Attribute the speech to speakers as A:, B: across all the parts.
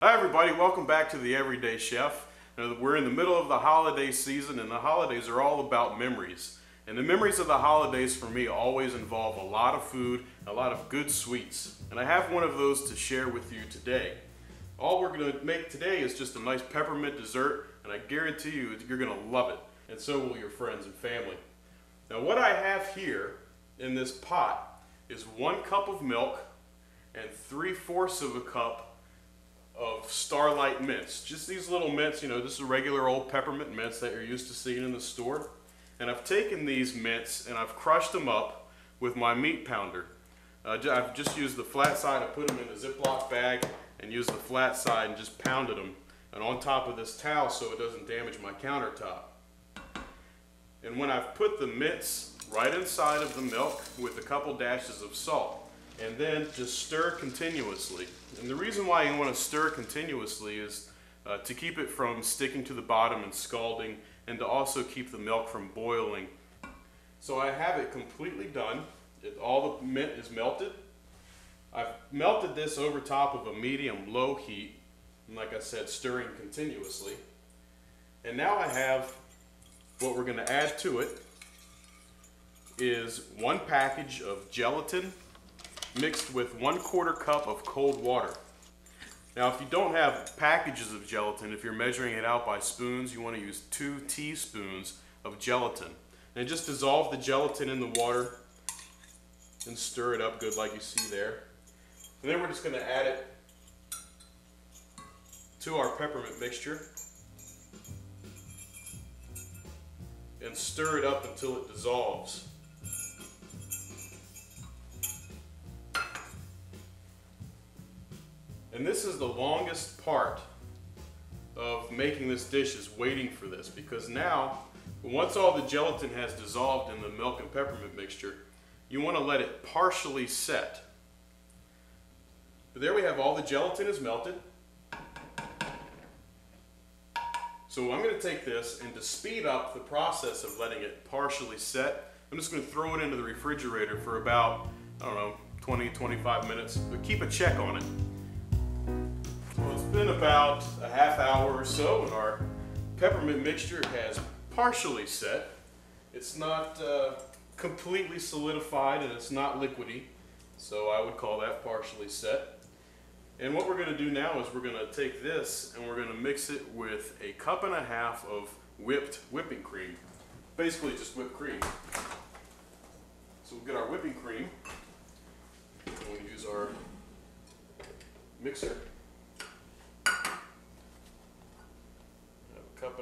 A: Hi everybody, welcome back to the Everyday Chef. Now, we're in the middle of the holiday season, and the holidays are all about memories. And the memories of the holidays for me always involve a lot of food, a lot of good sweets. And I have one of those to share with you today. All we're going to make today is just a nice peppermint dessert, and I guarantee you you're going to love it. And so will your friends and family. Now what I have here in this pot is 1 cup of milk and 3/4 of a cup of Starlight mints. Just these little mints, you know, this is regular old peppermint mints that you're used to seeing in the store. And I've taken these mints and I've crushed them up with my meat pounder. I've just used the flat side. I put them in a Ziploc bag and used the flat side and just pounded them. And on top of this towel so it doesn't damage my countertop. And when I've put the mints right inside of the milk with a couple dashes of salt, and then just stir continuously. And the reason why you want to stir continuously is to keep it from sticking to the bottom and scalding, and to also keep the milk from boiling. So I have it completely done. All the mint is melted. I've melted this over top of a medium-low heat, and like I said, stirring continuously. And now I have what we're going to add to it is 1 package of gelatin mixed with 1/4 cup of cold water. Now if you don't have packages of gelatin, if you're measuring it out by spoons, you want to use 2 teaspoons of gelatin. And just dissolve the gelatin in the water and stir it up good like you see there. And then we're just going to add it to our peppermint mixture and stir it up until it dissolves. And this is the longest part of making this dish, is waiting for this, because now, once all the gelatin has dissolved in the milk and peppermint mixture, you want to let it partially set. But there we have, all the gelatin is melted. So I'm going to take this, and to speed up the process of letting it partially set, I'm just going to throw it into the refrigerator for about, I don't know, 20-25 minutes, but keep a check on it. Well, it's been about a half hour or so, and our peppermint mixture has partially set. It's not completely solidified, and it's not liquidy, so I would call that partially set. And what we're going to do now is we're going to take this and we're going to mix it with 1.5 cups of whipping cream. Basically just whipped cream. So we'll get our whipping cream, and we'll use our mixer. 1.5 cups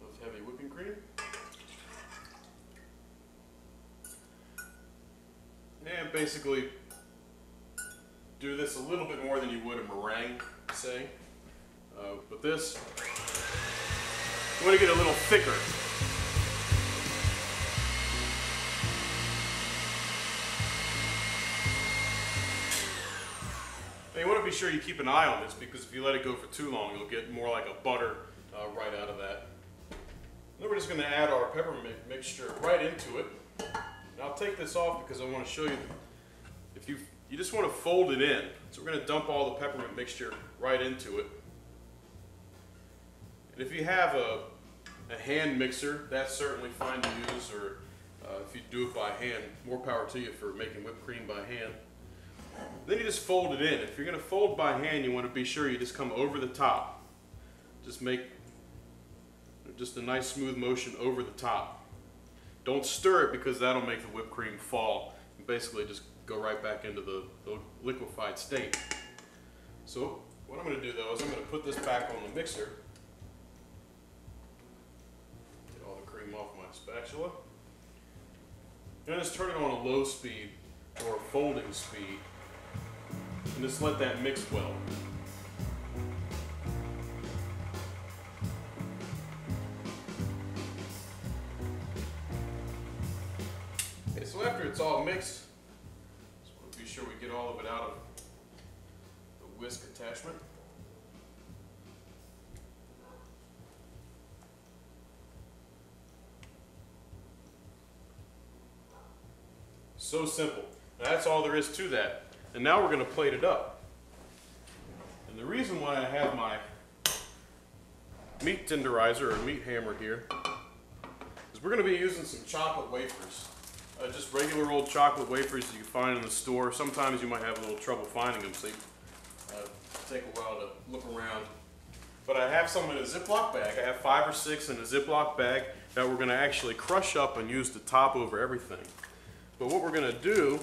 A: of heavy whipping cream. And basically do this a little bit more than you would a meringue, say. But this, you want to get a little thicker. Now you want to be sure you keep an eye on this, because if you let it go for too long, you'll get more like a butter right out of that. Then we're just going to add our peppermint mixture right into it. And I'll take this off because I want to show you, if you just want to fold it in. So we're going to dump all the peppermint mixture right into it. And if you have a hand mixer, that's certainly fine to use, or if you do it by hand, more power to you for making whipped cream by hand. Then you just fold it in. If you're going to fold by hand, you want to be sure you just come over the top. Just make just a nice smooth motion over the top. Don't stir it, because that'll make the whipped cream fall and basically just go right back into the liquefied state. So what I'm going to do though is I'm going to put this back on the mixer. Get all the cream off my spatula. And just turn it on a low speed or a folding speed, and just let that mix well. Okay, so after it's all mixed, just want to be sure we get all of it out of the whisk attachment. So simple. Now, that's all there is to that. And now we're going to plate it up. And the reason why I have my meat tenderizer or meat hammer here is we're going to be using some chocolate wafers. Just regular old chocolate wafers you can find in the store. Sometimes you might have a little trouble finding them, so take a while to look around. But I have some in a Ziploc bag. I have 5 or 6 in a Ziploc bag that we're going to actually crush up and use to top over everything. But what we're going to do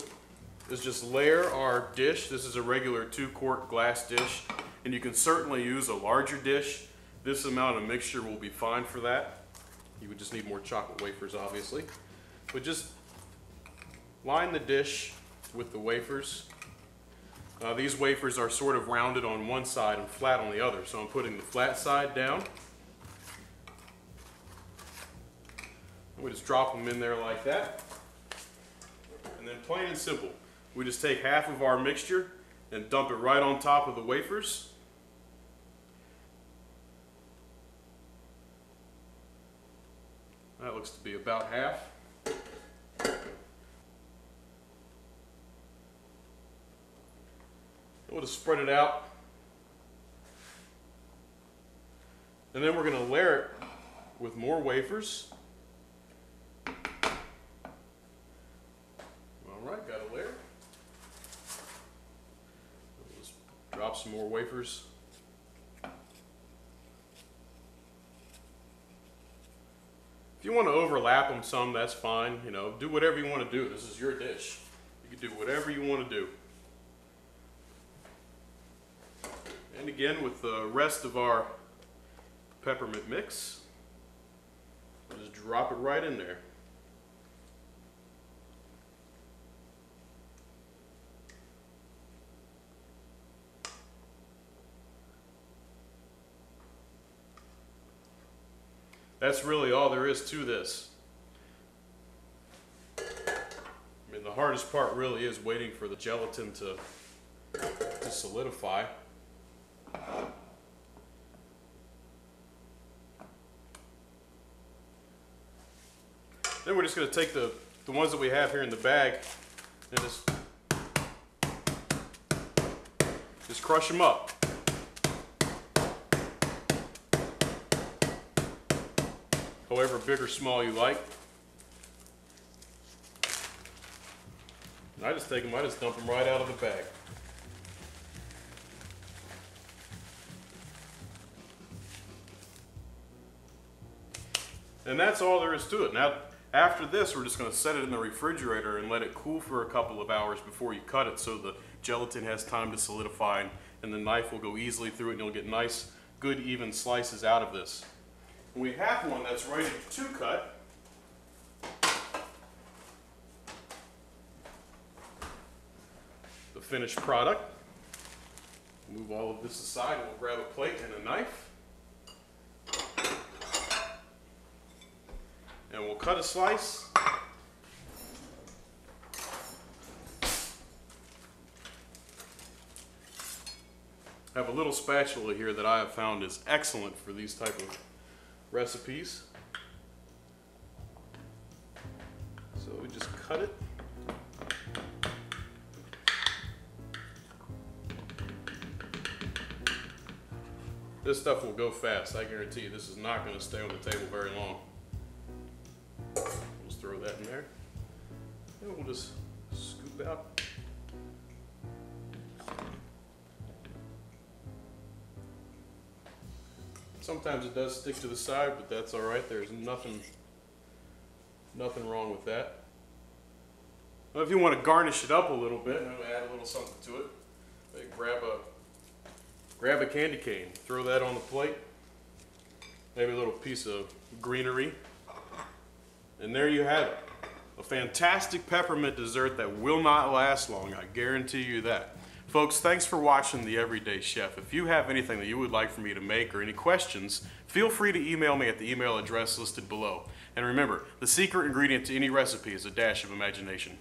A: is just layer our dish. This is a regular 2-quart glass dish, and you can certainly use a larger dish. This amount of mixture will be fine for that. You would just need more chocolate wafers, obviously. But just line the dish with the wafers. These wafers are sort of rounded on one side and flat on the other, so I'm putting the flat side down. We just drop them in there like that. And then plain and simple, we just take half of our mixture and dump it right on top of the wafers. That looks to be about half. We'll just spread it out. And then we're going to layer it with more wafers. Alright, got a layer. We'll just drop some more wafers. If you want to overlap them some, that's fine. You know, do whatever you want to do. This is your dish. You can do whatever you want to do. And again, with the rest of our peppermint mix, just drop it right in there. That's really all there is to this. I mean, the hardest part really is waiting for the gelatin to solidify. Then we're just going to take the ones that we have here in the bag and just crush them up. However big or small you like. And I just take them, I just dump them right out of the bag. And that's all there is to it. Now, after this, we're just going to set it in the refrigerator and let it cool for a couple of hours before you cut it, so the gelatin has time to solidify and the knife will go easily through it and you'll get nice, good, even slices out of this. And we have one that's ready to cut. The finished product. Move all of this aside and we'll grab a plate and a knife. And we'll cut a slice. I have a little spatula here that I have found is excellent for these type of recipes. So we just cut it. This stuff will go fast. I guarantee you this is not going to stay on the table very long. We'll just throw that in there. And we'll just scoop out. Sometimes it does stick to the side, but that's all right. There's nothing wrong with that. Well, if you want to garnish it up a little bit, add a little something to it. Maybe grab a candy cane, throw that on the plate. Maybe a little piece of greenery. And there you have it. A fantastic peppermint dessert that will not last long, I guarantee you that. Folks, thanks for watching The Everyday Chef. If you have anything that you would like for me to make or any questions, feel free to email me at the email address listed below. And remember, the secret ingredient to any recipe is a dash of imagination.